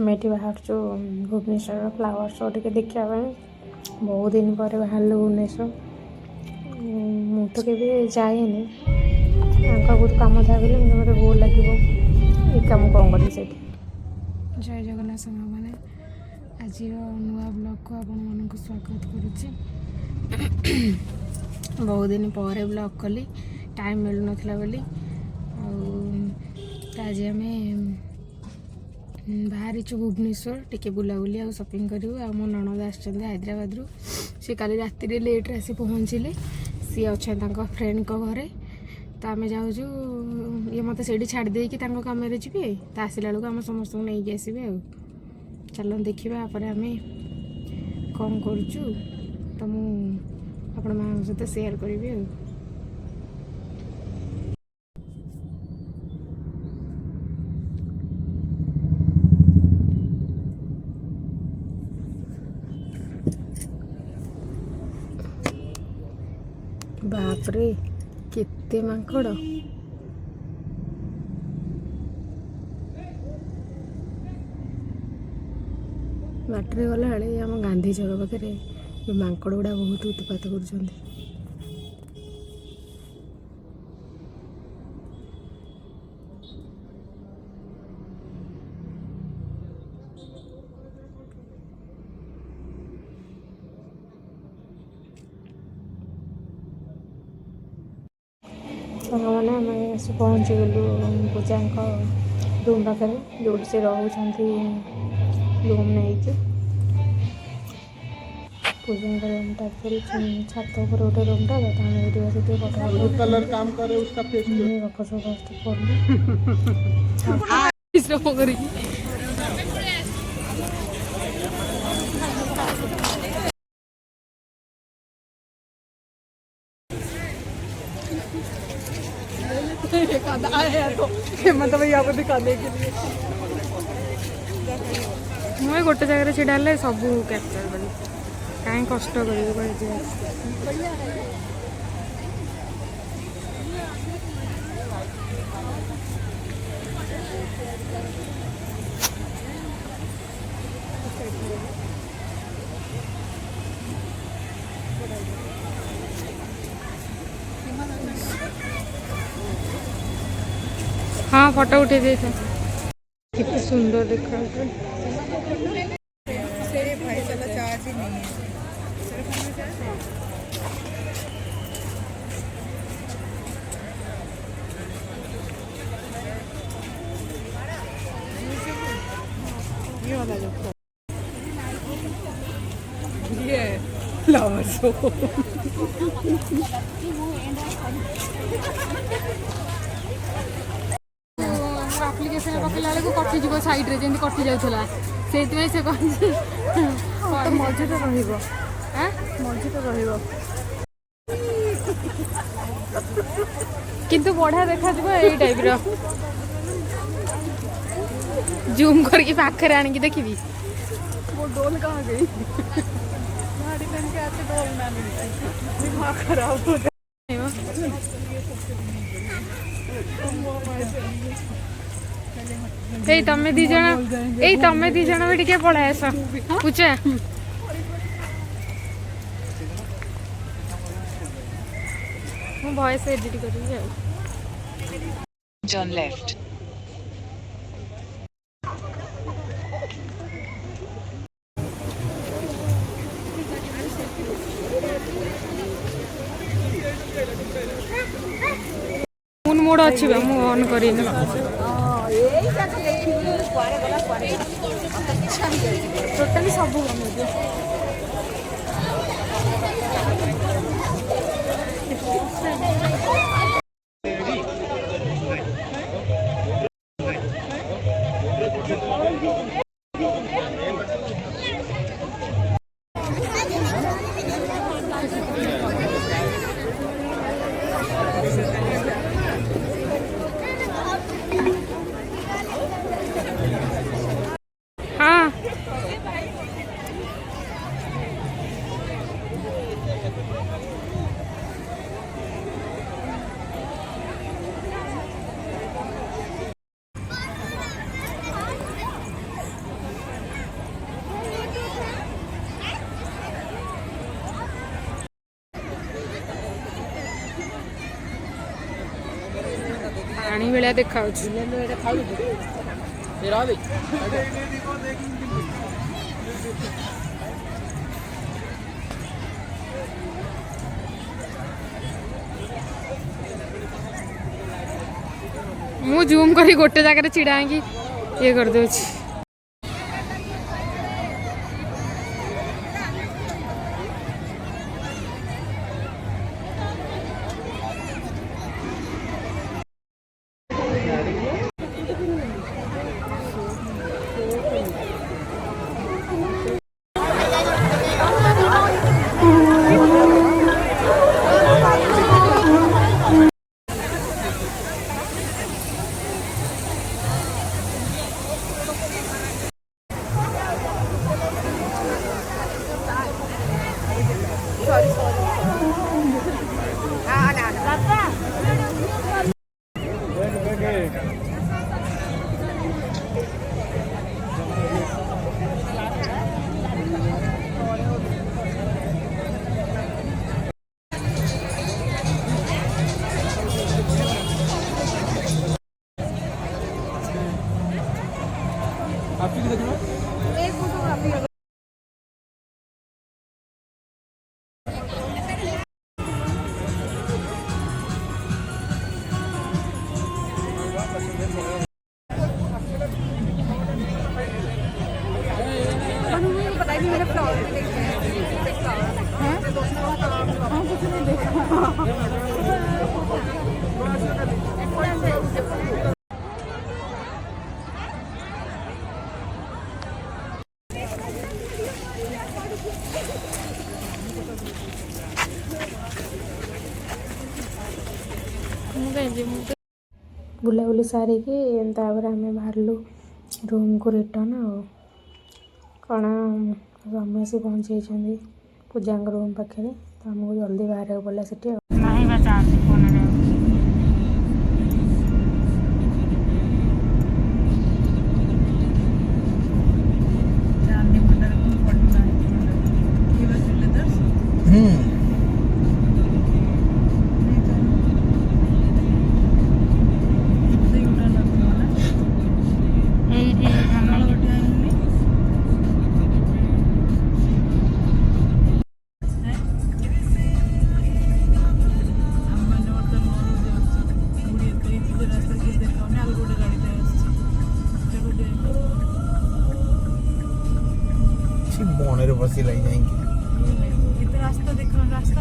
ଆମେ ଏଠି ବାହାରୁଛୁ ଭୁବନେଶ୍ୱରର ଫ୍ଲାୱାର ଶୋ ଟିକେ ଦେଖିବା ପାଇଁ। ବହୁତ ଦିନ ପରେ ବାହାରିଲୁ ଭୁବନେଶ୍ୱର। ମୁଁ ତ କେବେ ଯାଏନି, ଆଙ୍କ ବହୁତ କାମ ଥାଏ ବୋଲି ମୋତେ ବୋର୍ ଲାଗିବ, ଏ କାମ କ'ଣ କରିବି ସେଇଠି। ଜୟ ଜଗନ୍ନାଥ ସାଙ୍ଗମାନେ, ଆଜିର ନୂଆ ବ୍ଲଗ୍କୁ ଆପଣମାନଙ୍କୁ ସ୍ୱାଗତ କରୁଛି। ବହୁତ ଦିନ ପରେ ବ୍ଲଗ୍ କଲି, ଟାଇମ୍ ମିଳୁନଥିଲା ବୋଲି। ଆଉ ଆଜି ଆମେ ବାହାରିଛୁ ଭୁବନେଶ୍ୱର ଟିକେ ବୁଲାବୁଲି ଆଉ ସପିଂ କରିବୁ। ଆଉ ମୋ ନଣନ୍ଦ ଆସିଛନ୍ତି ହାଇଦ୍ରାବାଦରୁ। ସେ କାଲି ରାତିରେ ଲେଟ୍ରେ ଆସି ପହଞ୍ଚିଲେ, ସିଏ ଅଛନ୍ତି ତାଙ୍କ ଫ୍ରେଣ୍ଡଙ୍କ ଘରେ। ତ ଆମେ ଯାଉଛୁ, ଇଏ ମୋତେ ସେଇଠି ଛାଡ଼ି ଦେଇକି ତାଙ୍କ କାମରେ ଯିବେ, ତ ଆସିଲା ବେଳକୁ ଆମେ ସମସ୍ତଙ୍କୁ ନେଇକି ଆସିବେ। ଆଉ ଚାଲନ୍ତୁ ଦେଖିବା ପରେ ଆମେ କ'ଣ କରୁଛୁ, ତ ମୁଁ ଆପଣମାନଙ୍କ ସହିତ ସେୟାର କରିବି। ଆଉ ବାପରେ କେତେ ମାଙ୍କଡ଼! ବାଟରେ ଗଲାବେଳେ ଆମ ଗାନ୍ଧୀ ଛକ ପାଖରେ ଏ ମାଙ୍କଡ଼ ଗୁଡ଼ା ବହୁତ ଉତ୍ପାତ କରୁଛନ୍ତି। ସାଙ୍ଗମାନେ ଆମେ ଆସି ପହଞ୍ଚିଗଲୁ ପୂଜାଙ୍କ ରୁମ୍ ପାଖରେ, ଯେଉଁଠି ସେ ରହୁଛନ୍ତି ରୁମ୍ ନେଇକି। पूजन छत ऊपर गोटे रूमटा तो आम ये बस मुझे गोटे जगह छिड़ा सब कैप्चर कर कहीं कष्ट कर। हाँ फोटो उठे दे कितने सुंदर देखा ये वाला जो ये फ्लावर शो आप्लिकेसन पकड़ा बेलू कटिज सैड्रे जमी कटि जाऊला से मझीरे किंतु बढ़िया देखा यही टाइप रो जूम करके पाखरे आनिकी देखी वो डोल कहाँ गई गाड़ी पहन के आते डोल ना मिलता दिमाग खराब हो जाए। तमें दी जन भी टिके पढ़ा आस पूछा मु वॉइस एडिट करी Turn left. मुन मोड अच्छी मु ऑन करी टोटाली सब हाँ ପାଣି ଭଳିଆ ଦେଖାଉଛି। ମୁଁ ଜୁମ୍ କରି ଗୋଟେ ଜାଗାରେ ଛିଡ଼ା ହେଇକି ଇଏ କରିଦେଉଛି। ବୁଲାବୁଲି ସାରିକି ତାପରେ ଆମେ ବାହାରିଲୁ ରୁମ୍କୁ ରିଟର୍ନ। ଆଉ କ'ଣ ସ୍ୱାମୀ ଆସି ପହଞ୍ଚିଯାଇଛନ୍ତି ପୂଜାଙ୍କ ରୁମ୍ ପାଖରେ, ତ ଆମକୁ ଜଲ୍ଦି ବାହାରିବାକୁ ପଡ଼ିଲା ସେଠି। ଆଉ ନାହିଁ ବା ଚାର୍ଜ ଫୋନରେ बसी लग जाएंगे। रास्ता देखो, रास्ता